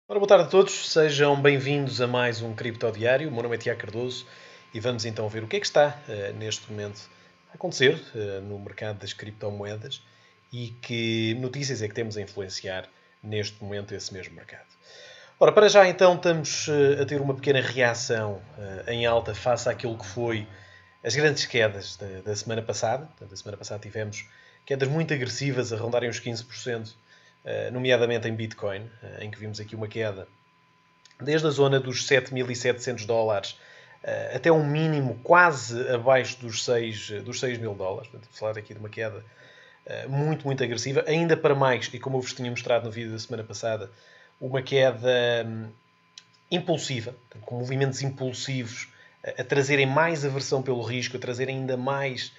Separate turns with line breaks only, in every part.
Ora, boa tarde a todos, sejam bem-vindos a mais um Cripto Diário. O meu nome é Tiago Cardoso e vamos então ver o que é que está neste momento a acontecer no mercado das criptomoedas e que notícias é que temos a influenciar neste momento esse mesmo mercado. Ora, para já então estamos a ter uma pequena reação em alta face àquilo que foi as grandes quedas da semana passada. Portanto, a semana passada tivemos quedas muito agressivas, a rondarem os 15%, nomeadamente em Bitcoin, em que vimos aqui uma queda desde a zona dos 7.700 dólares até um mínimo quase abaixo dos 6 mil dólares. Portanto, falar aqui de uma queda muito, muito agressiva. Ainda para mais, e como eu vos tinha mostrado no vídeo da semana passada, uma queda impulsiva, portanto, com movimentos impulsivos a trazerem mais aversão pelo risco, a trazerem ainda mais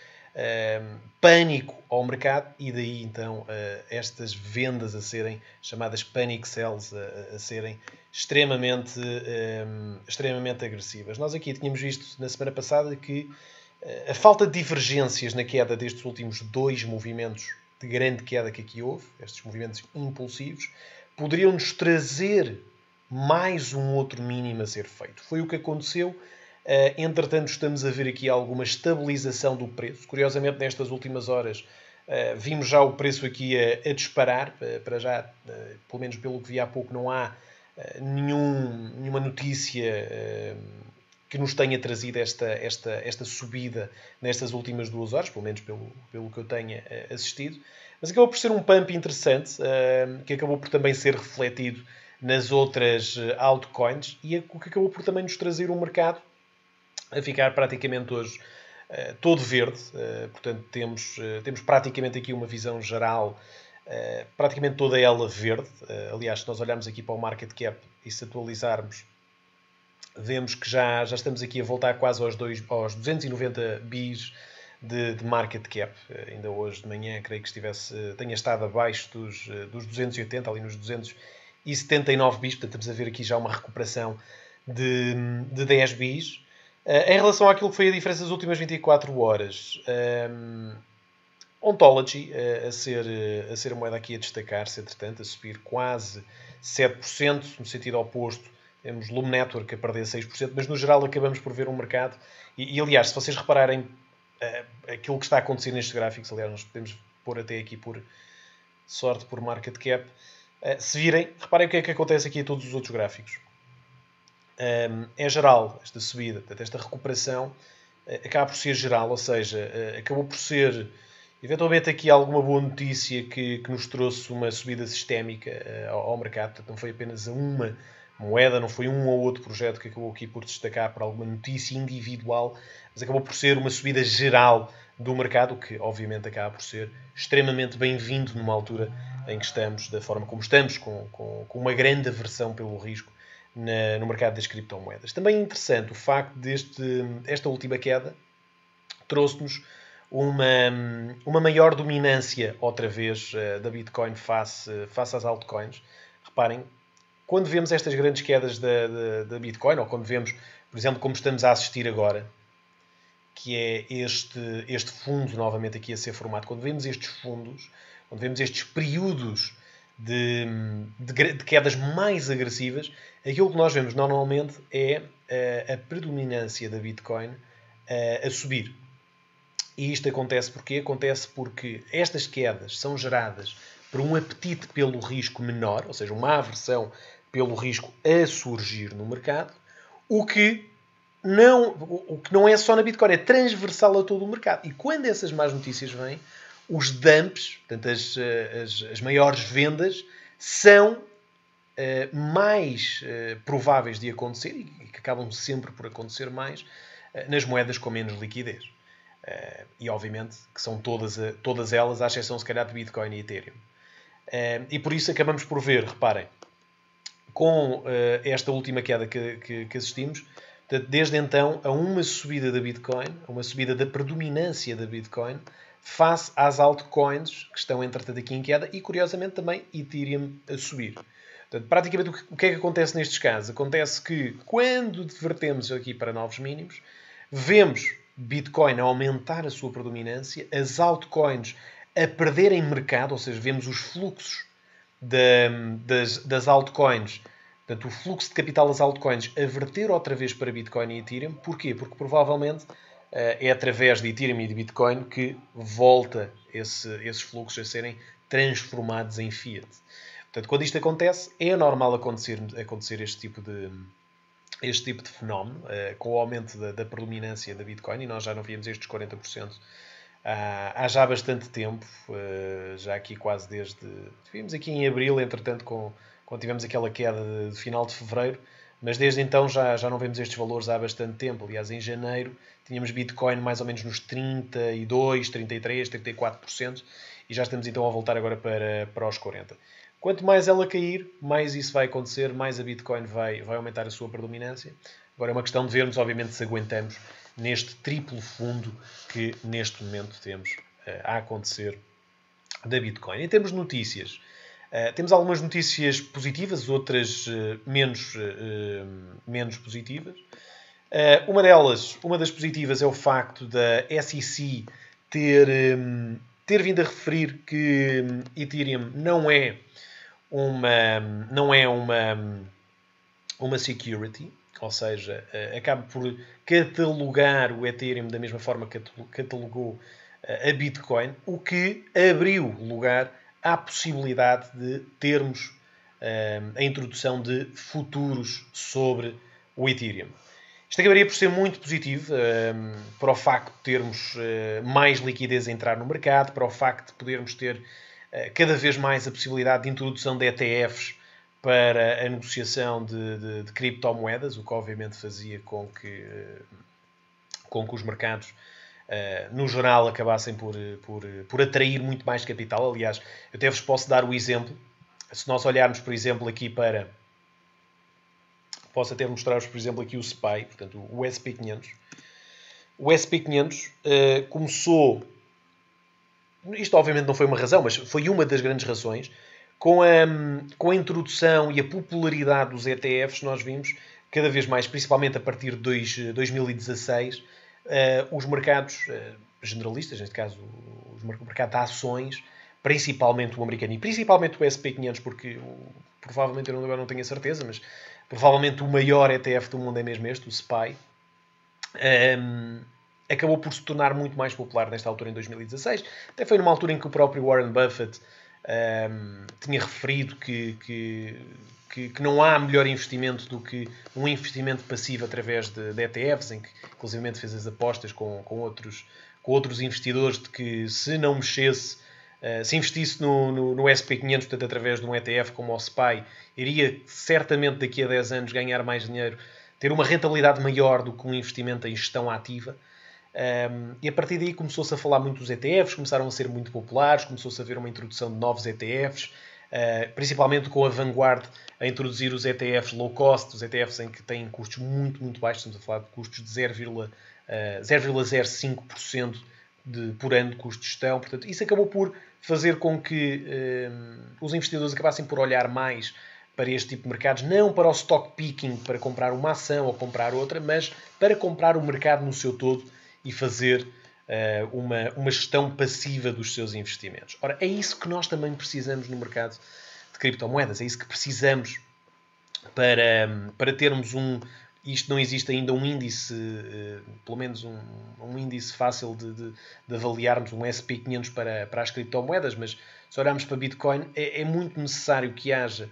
pânico ao mercado e daí então estas vendas a serem chamadas panic sells, a serem extremamente agressivas. Nós aqui tínhamos visto na semana passada que a falta de divergências na queda destes últimos dois movimentos de grande queda que aqui houve, estes movimentos impulsivos, poderiam-nos trazer mais um outro mínimo a ser feito. Foi o que aconteceu. Entretanto, estamos a ver aqui alguma estabilização do preço. Curiosamente, nestas últimas horas, vimos já o preço aqui a disparar. Para já, pelo menos pelo que vi há pouco, não há nenhuma notícia que nos tenha trazido esta subida nestas últimas 2 horas, pelo menos pelo que eu tenha assistido. Mas acabou por ser um pump interessante, que acabou por também ser refletido nas outras altcoins e o que acabou por também nos trazer um mercado a ficar praticamente hoje todo verde. Portanto, temos praticamente aqui uma visão geral, praticamente toda ela verde. Aliás, se nós olharmos aqui para o market cap e se atualizarmos, vemos que já estamos aqui a voltar quase aos 290 bis de market cap. Ainda hoje de manhã, creio que tenha estado abaixo dos 280, ali nos 279 bis. Portanto, estamos a ver aqui já uma recuperação de 10 bis. Em relação àquilo que foi a diferença das últimas 24 horas, Ontology a ser a moeda aqui a destacar-se, entretanto, a subir quase 7%, no sentido oposto, temos Lume Network a perder 6%, mas no geral acabamos por ver um mercado, e aliás, se vocês repararem aquilo que está a acontecer nestes gráficos, aliás, nós podemos pôr até aqui por sorte, por market cap, se virem, reparem o que é que acontece aqui a todos os outros gráficos. É geral esta subida, portanto, esta recuperação acaba por ser geral, ou seja, acabou por ser eventualmente aqui alguma boa notícia que nos trouxe uma subida sistémica ao mercado. Portanto, não foi apenas uma moeda, não foi um ou outro projeto que acabou aqui por destacar por alguma notícia individual, mas acabou por ser uma subida geral do mercado, que obviamente acaba por ser extremamente bem-vindo numa altura em que estamos, da forma como estamos, com uma grande aversão pelo risco no mercado das criptomoedas. Também é interessante o facto esta última queda trouxe-nos uma maior dominância, outra vez, da Bitcoin face às altcoins. Reparem, quando vemos estas grandes quedas da Bitcoin, ou quando vemos, por exemplo, como estamos a assistir agora, que é este fundo novamente aqui a ser formado, quando vemos estes fundos, quando vemos estes períodos de quedas mais agressivas, aquilo que nós vemos normalmente é a predominância da Bitcoin a subir. E isto acontece porquê? Acontece porque estas quedas são geradas por um apetite pelo risco menor, ou seja, uma aversão pelo risco a surgir no mercado, o que não é só na Bitcoin, é transversal a todo o mercado. E quando essas más notícias vêm, os dumps, portanto, as maiores vendas, são mais prováveis de acontecer e que acabam sempre por acontecer mais nas moedas com menos liquidez. E obviamente que são todas elas, à exceção se calhar de Bitcoin e Ethereum. E por isso acabamos por ver, reparem, com esta última queda que assistimos, desde então a uma subida da Bitcoin, a uma subida da predominância da Bitcoin, face às altcoins que estão, entretanto, aqui em queda e, curiosamente, também Ethereum a subir. Portanto, praticamente o que é que acontece nestes casos? Acontece que, quando divertemos aqui para novos mínimos, vemos Bitcoin a aumentar a sua predominância, as altcoins a perderem mercado, ou seja, vemos os fluxos das altcoins Portanto, o fluxo de capital das altcoins a verter outra vez para Bitcoin e Ethereum. Porquê? Porque provavelmente é através de Ethereum e de Bitcoin que volta esses fluxos a serem transformados em fiat. Portanto, quando isto acontece, é normal acontecer este tipo de fenómeno, com o aumento da predominância da Bitcoin, e nós já não víamos estes 40% há já bastante tempo, já aqui quase desde... Vimos aqui em abril, entretanto, quando tivemos aquela queda de final de fevereiro, mas desde então já não vemos estes valores há bastante tempo. Aliás, em janeiro tínhamos Bitcoin mais ou menos nos 32, 33, 34%, e já estamos então a voltar agora para os 40%. Quanto mais ela cair, mais isso vai acontecer, mais a Bitcoin vai aumentar a sua predominância. Agora é uma questão de vermos, obviamente, se aguentamos neste triplo fundo que neste momento temos a acontecer da Bitcoin. Em termos de notícias, temos algumas notícias positivas, outras menos positivas. Uma das positivas é o facto da SEC ter vindo a referir que Ethereum não é uma security, ou seja, acaba por catalogar o Ethereum da mesma forma que catalogou a Bitcoin, o que abriu lugar à possibilidade de termos a introdução de futuros sobre o Ethereum. Isto acabaria por ser muito positivo para o facto de termos mais liquidez a entrar no mercado, para o facto de podermos ter cada vez mais a possibilidade de introdução de ETFs para a negociação de criptomoedas, o que obviamente fazia com que os mercados, no geral, acabassem por atrair muito mais capital. Aliás, eu até vos posso dar o exemplo. Se nós olharmos, por exemplo, aqui para... Posso até mostrar-vos, por exemplo, aqui o SPY, portanto, o SP500. O SP500 começou... Isto, obviamente, não foi uma razão, mas foi uma das grandes razões. Com a introdução e a popularidade dos ETFs, nós vimos cada vez mais, principalmente a partir de 2016, os mercados generalistas, neste caso o mercado de ações, principalmente o americano e principalmente o SP500, porque provavelmente eu não tenho a certeza, mas provavelmente o maior ETF do mundo é mesmo este, o SPY, acabou por se tornar muito mais popular nesta altura, em 2016. Até foi numa altura em que o próprio Warren Buffett tinha referido que não há melhor investimento do que um investimento passivo através de ETFs, em que inclusive fez as apostas com outros investidores de que se não mexesse, se investisse no SP500, portanto através de um ETF como o SPY, iria certamente daqui a 10 anos ganhar mais dinheiro, ter uma rentabilidade maior do que um investimento em gestão ativa. E a partir daí começou-se a falar muito dos ETFs, começaram a ser muito populares, começou-se a ver uma introdução de novos ETFs, principalmente com a Vanguard a introduzir os ETFs low cost, os ETFs em que têm custos muito, muito baixos, estamos a falar de custos de 0,05% por ano de custo de gestão. Portanto, isso acabou por fazer com que os investidores acabassem por olhar mais para este tipo de mercados, não para o stock picking, para comprar uma ação ou comprar outra, mas para comprar o mercado no seu todo e fazer uma gestão passiva dos seus investimentos. Ora, é isso que nós também precisamos no mercado de criptomoedas, é isso que precisamos para termos isto não existe ainda um índice, pelo menos um índice fácil de avaliarmos, um SP500 para as criptomoedas, mas se olharmos para Bitcoin, é muito necessário que haja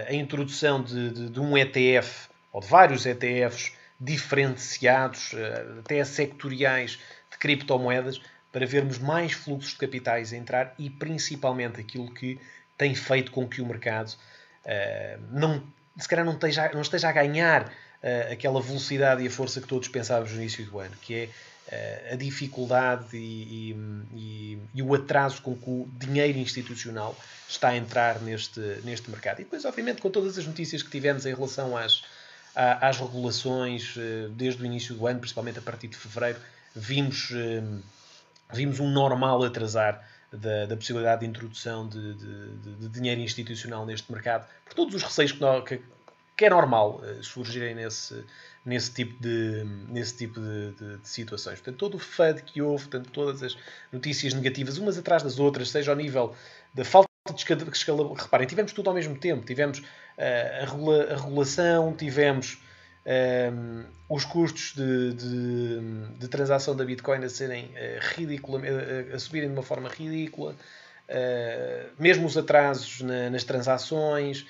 a introdução de um ETF, ou de vários ETFs diferenciados, até sectoriais, de criptomoedas, para vermos mais fluxos de capitais a entrar e principalmente aquilo que tem feito com que o mercado se calhar não esteja a ganhar aquela velocidade e a força que todos pensávamos no início do ano, que é a dificuldade e o atraso com que o dinheiro institucional está a entrar neste mercado. E depois, obviamente, com todas as notícias que tivemos em relação às regulações desde o início do ano, principalmente a partir de fevereiro, vimos um normal atrasar da possibilidade de introdução de dinheiro institucional neste mercado, por todos os receios que é normal surgirem nesse tipo de situações. Portanto, todo o FUD que houve, portanto, todas as notícias negativas, umas atrás das outras, seja ao nível da falta Reparem, tivemos tudo ao mesmo tempo. Tivemos a regulação, tivemos os custos de transação da Bitcoin a serem a subirem de uma forma ridícula, mesmo os atrasos nas transações.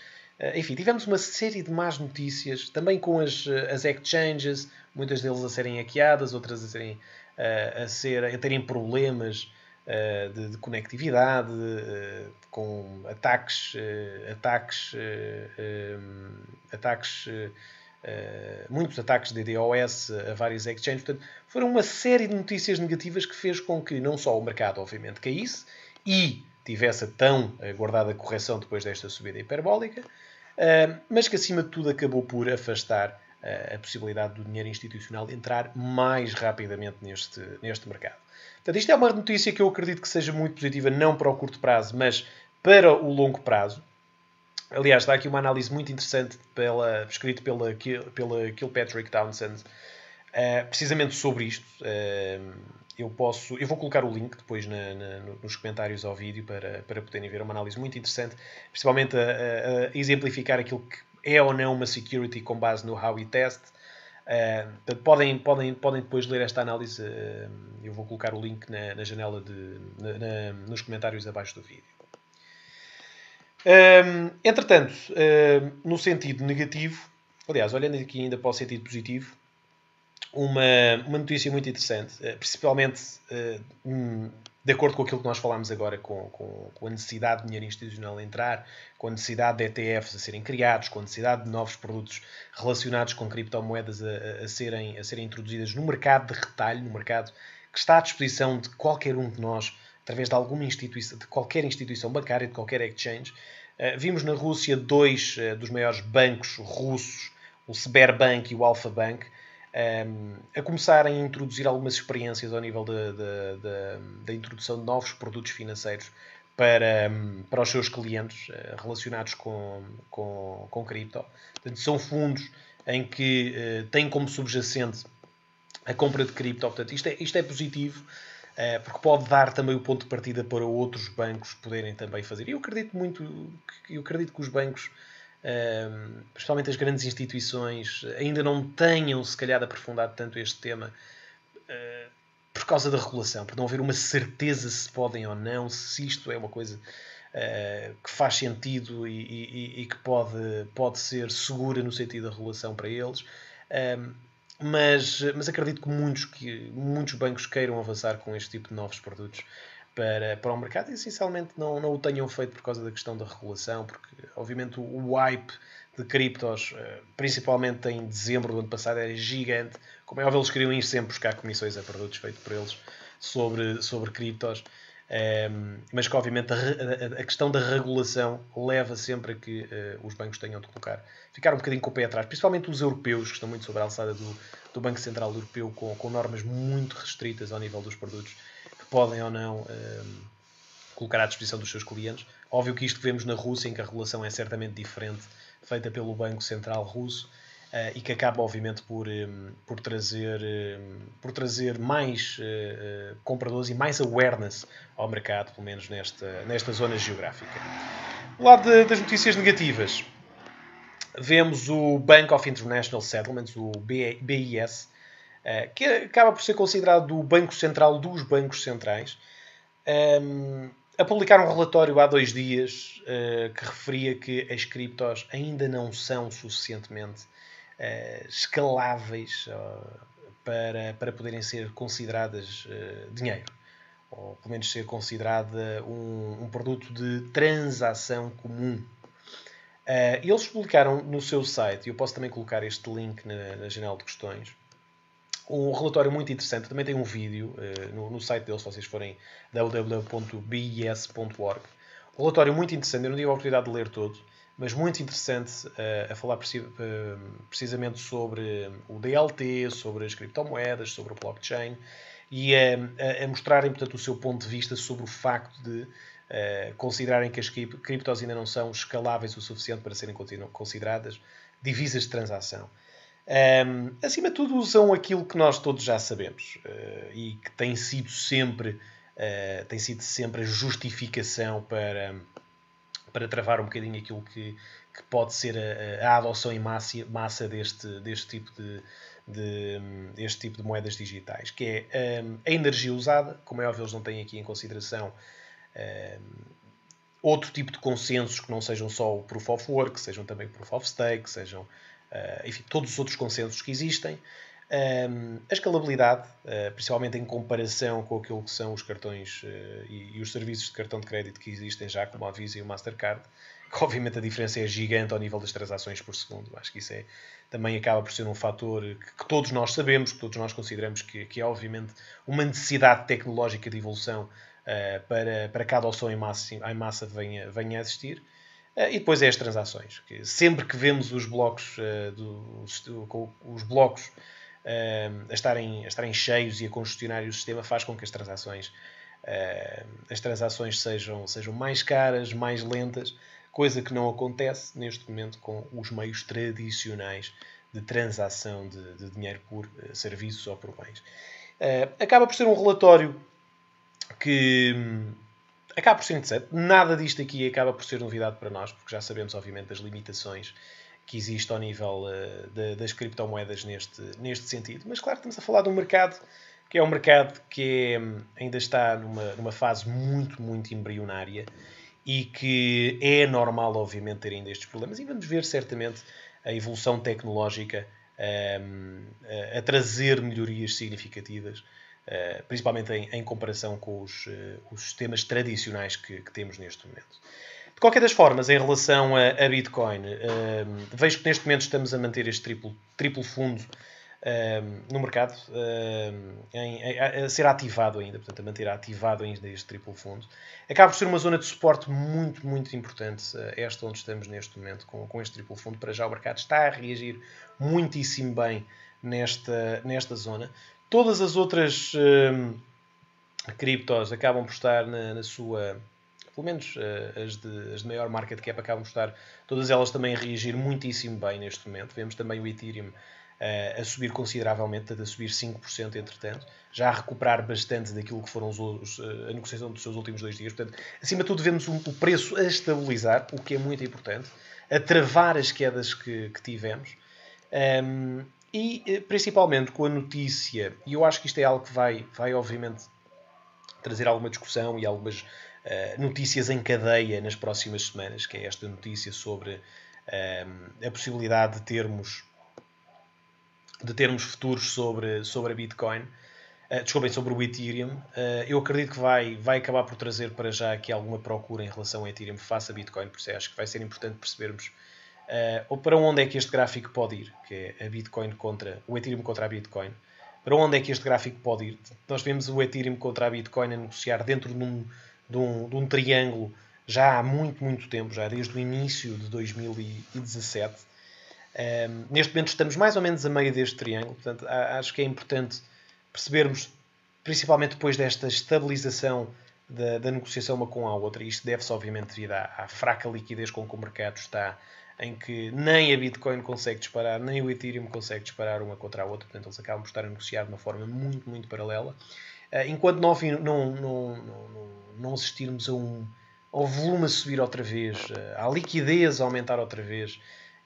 Enfim, tivemos uma série de más notícias, também com as exchanges, muitas deles a serem hackeadas, outras a terem problemas de conectividade, com muitos ataques de DDoS a várias exchanges. Portanto, foram uma série de notícias negativas que fez com que não só o mercado, obviamente, caísse e tivesse a tão guardada correção depois desta subida hiperbólica, mas que, acima de tudo, acabou por afastar a possibilidade do dinheiro institucional entrar mais rapidamente neste mercado. Portanto, isto é uma notícia que eu acredito que seja muito positiva, não para o curto prazo, mas para o longo prazo. Aliás, está aqui uma análise muito interessante escrita pela Kilpatrick Townsend, precisamente sobre isto. Eu vou colocar o link depois nos comentários ao vídeo para poderem ver uma análise muito interessante, principalmente a exemplificar aquilo que é ou não uma security com base no Howey Test. Portanto, podem depois ler esta análise. Eu vou colocar o link na janela nos comentários abaixo do vídeo. Entretanto, no sentido negativo, aliás, olhando aqui ainda para o sentido positivo, uma notícia muito interessante, principalmente de acordo com aquilo que nós falámos agora, com a necessidade de dinheiro institucional entrar, com a necessidade de ETFs a serem criados, com a necessidade de novos produtos relacionados com criptomoedas a serem introduzidas no mercado de retalho, no mercado que está à disposição de qualquer um de nós, através de alguma instituição, de qualquer instituição bancária, de qualquer exchange. Vimos na Rússia dois dos maiores bancos russos, o Sberbank e o Alfa Bank, a começarem a introduzir algumas experiências ao nível da introdução de novos produtos financeiros para os seus clientes relacionados com cripto. Portanto, são fundos em que têm como subjacente a compra de cripto. Portanto, isto é positivo, porque pode dar também o ponto de partida para outros bancos poderem também fazer. E eu acredito que os bancos, principalmente as grandes instituições, ainda não tenham, se calhar, aprofundado tanto este tema por causa da regulação, por não haver uma certeza se podem ou não, se isto é uma coisa que faz sentido e que pode ser segura no sentido da regulação para eles. Mas acredito que muitos bancos queiram avançar com este tipo de novos produtos para o mercado e, essencialmente, não o tenham feito por causa da questão da regulação, porque, obviamente, o hype de criptos, principalmente em dezembro do ano passado, era gigante. Como é óbvio, eles queriam ir sempre buscar comissões a produtos feitos por eles sobre criptos, mas que, obviamente, a questão da regulação leva sempre a que os bancos tenham de ficar um bocadinho com o pé atrás, principalmente os europeus, que estão muito sobre a alçada do Banco Central Europeu, com normas muito restritas ao nível dos produtos que podem ou não colocar à disposição dos seus clientes. Óbvio que isto que vemos na Rússia, em que a regulação é certamente diferente, feita pelo Banco Central Russo, e que acaba, obviamente, por trazer mais compradores e mais awareness ao mercado, pelo menos nesta zona geográfica. Do lado das notícias negativas, vemos o Bank of International Settlements, o BIS, que acaba por ser considerado o Banco Central dos bancos centrais, a publicar um relatório há 2 dias que referia que as criptos ainda não são suficientemente escaláveis para poderem ser consideradas dinheiro, ou pelo menos ser considerada um produto de transação comum. Eles publicaram no seu site, e eu posso também colocar este link na janela de questões, um relatório muito interessante. Também tem um vídeo no site deles, se vocês forem www.bis.org. Um relatório muito interessante, eu não tive a oportunidade de ler todo, mas muito interessante, a falar precisamente sobre o DLT, sobre as criptomoedas, sobre o blockchain, e a mostrarem, portanto, o seu ponto de vista sobre o facto de considerarem que as criptos ainda não são escaláveis o suficiente para serem consideradas divisas de transação. Acima de tudo, usam aquilo que nós todos já sabemos e que tem sido sempre a justificação para travar um bocadinho aquilo que pode ser a adoção em massa deste tipo este tipo de moedas digitais, que é a energia usada. Como é óbvio, eles não têm aqui em consideração outro tipo de consensos que não sejam só o Proof of Work, sejam também o Proof of Stake, sejam, enfim, todos os outros consensos que existem. A escalabilidade, principalmente em comparação com aquilo que são os cartões e os serviços de cartão de crédito que existem já, como a Visa e o Mastercard, que obviamente a diferença é gigante ao nível das transações por segundo. Acho que isso também acaba por ser um fator que todos nós sabemos, que todos nós consideramos que é obviamente uma necessidade tecnológica de evolução para que a adoção em massa venha a existir. E depois é as transações, que sempre que vemos os blocos, os blocos a estarem cheios e a congestionar o sistema, faz com que as transações sejam mais caras, mais lentas, coisa que não acontece neste momento com os meios tradicionais de transação de dinheiro por serviços ou por bens. Acaba por ser um relatório que acaba por ser interessante. Nada disto aqui acaba por ser novidade para nós, porque já sabemos, obviamente, das limitações que existe ao nível das criptomoedas neste sentido. Mas, claro, estamos a falar de um mercado que é um mercado que ainda está numa fase muito, muito embrionária e que é normal, obviamente, ter ainda estes problemas. E vamos ver, certamente, a evolução tecnológica a trazer melhorias significativas, principalmente em comparação com os sistemas tradicionais que temos neste momento. De qualquer das formas, em relação a Bitcoin, vejo que neste momento estamos a manter este triplo fundo no mercado, a ser ativado ainda, portanto, a manter ativado ainda este triplo fundo. Acaba por ser uma zona de suporte muito, muito importante, esta onde estamos neste momento, com este triplo fundo. Para já o mercado está a reagir muitíssimo bem nesta zona. Todas as outras criptos acabam por estar na sua... Pelo menos as de maior market cap acabam por estar, todas elas também a reagir muitíssimo bem neste momento. Vemos também o Ethereum a subir consideravelmente, a subir 5% entretanto, já a recuperar bastante daquilo que foram a negociação dos seus últimos 2 dias. Portanto, acima de tudo, vemos o preço a estabilizar, o que é muito importante, a travar as quedas que tivemos. E principalmente com a notícia, e eu acho que isto é algo que vai obviamente trazer alguma discussão e algumas notícias em cadeia nas próximas semanas, que é esta notícia sobre a possibilidade de termos futuros sobre a Bitcoin, desculpem, sobre o Ethereum. Eu acredito que vai acabar por trazer para já aqui alguma procura em relação ao Ethereum face a Bitcoin, por isso acho que vai ser importante percebermos para onde é que este gráfico pode ir, que é a Bitcoin o Ethereum contra a Bitcoin. Para onde é que este gráfico pode ir? Nós vemos o Ethereum contra a Bitcoin a negociar dentro de um triângulo já há muito, muito tempo, já desde o início de 2017. Neste momento estamos mais ou menos a meio deste triângulo, portanto acho que é importante percebermos, principalmente depois desta estabilização da negociação uma com a outra, e isto deve-se obviamente devido à fraca liquidez com que o mercado está, em que nem a Bitcoin consegue disparar, nem o Ethereum consegue disparar uma contra a outra, portanto eles acabam por estar a negociar de uma forma muito, muito paralela. Enquanto não assistirmos ao volume a subir outra vez, à liquidez a aumentar outra vez,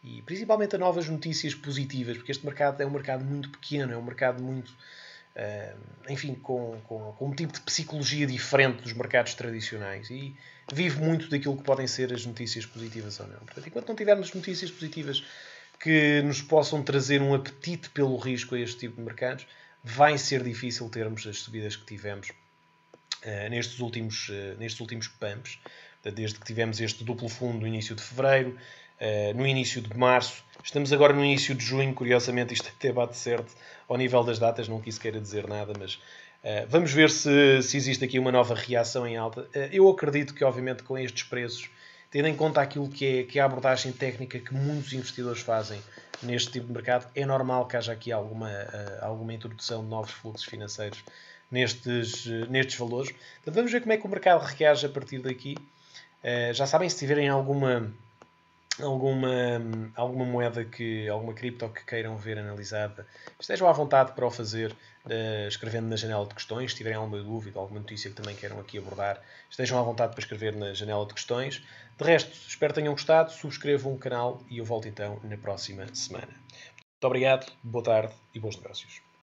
e principalmente a novas notícias positivas, porque este mercado é um mercado muito pequeno, é um mercado muito, enfim, com um tipo de psicologia diferente dos mercados tradicionais, e vive muito daquilo que podem ser as notícias positivas ou não. Portanto, enquanto não tivermos notícias positivas que nos possam trazer um apetite pelo risco a este tipo de mercados, vai ser difícil termos as subidas que tivemos nestes últimos pumps, desde que tivemos este duplo fundo no início de fevereiro, no início de março. Estamos agora no início de junho, curiosamente isto até bate certo ao nível das datas, não quis queira dizer nada, mas vamos ver se existe aqui uma nova reação em alta. Eu acredito que, obviamente, com estes preços, tendo em conta aquilo que é a abordagem técnica que muitos investidores fazem neste tipo de mercado, é normal que haja aqui alguma introdução de novos fluxos financeiros nestes valores. Então vamos ver como é que o mercado reage a partir daqui. Já sabem, se tiverem alguma alguma moeda alguma cripto que queiram ver analisada, estejam à vontade para o fazer, escrevendo na janela de questões. Se tiverem alguma dúvida, alguma notícia que também queiram aqui abordar, estejam à vontade para escrever na janela de questões. De resto, espero que tenham gostado, subscrevam o canal e eu volto então na próxima semana. Muito obrigado, boa tarde e bons negócios.